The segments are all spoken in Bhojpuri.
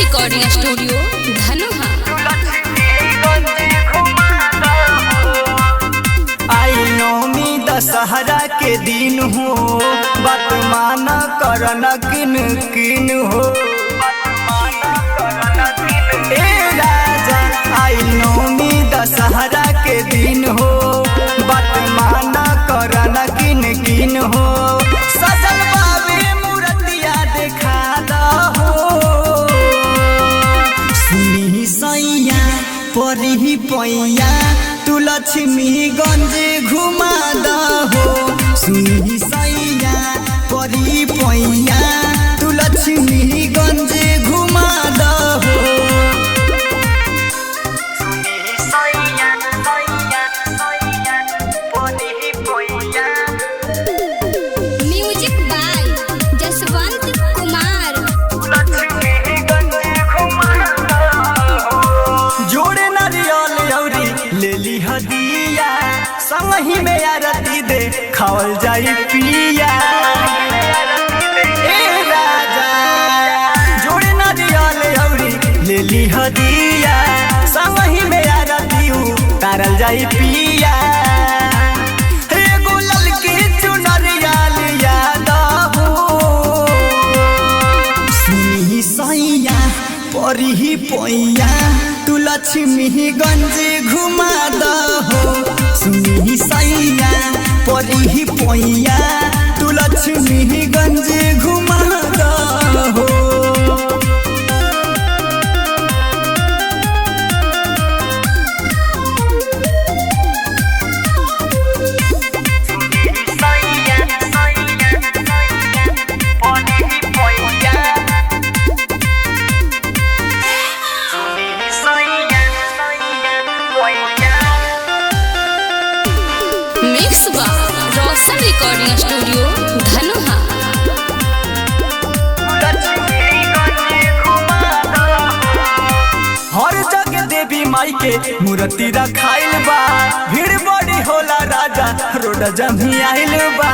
Recording studio Dhanuha. आई नौमी दशहरा के दिन हो, बात माना करना किन किन हो। ए राजा आई नौमी दशहरा के दिन हो, बात माना करना किन किन हो। सजल बाबे मूर्तिया देखा दहो, सुनी सैया परी पैया तू लक्ष्मीगंज घुमा दहो। सुनी सैया परी पैया तू लक्ष्मीगंज घुमा दहो। Music by Jaswant Kumar. जोड़े नारियल औरी ले ली हदिया, संगही में आरती दे खावल जाई पिया। ए राजा जोड़े नारियल औरी ले ली हदिया, संगही में आरती उतारल जाई पिया। एगो ललकी चुनरिया लिया दहो, सुनी सैया परी पैया तू लक्ष्मीगंज घुमा दहो। सुनी सैया परी पैया तू लक्ष्मीगंज घुमा दहो। मिक्स बा रोशन रिकॉर्डिंग स्टूडियो धनुहा। हर जगह देवी माई के मूर्ति रखाइल बा, भीड़ बड़ी होला राजा रोड जमी आइल बा।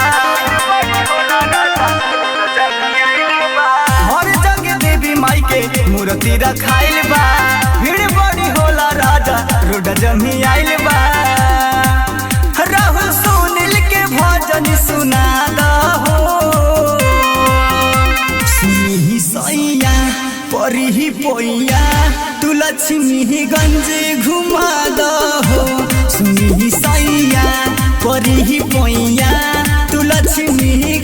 हर जगह देवी माई के मूर्ति रखाइल बा, भीड़ बड़ी होला राजा रोड जमी आइल बा। राहुल सुनील के भजन सुना दहो, सुनी सैया परी पैया तू लक्ष्मीगंज घुमा दहो। सुनी सैया परी पैया तू लक्ष्मी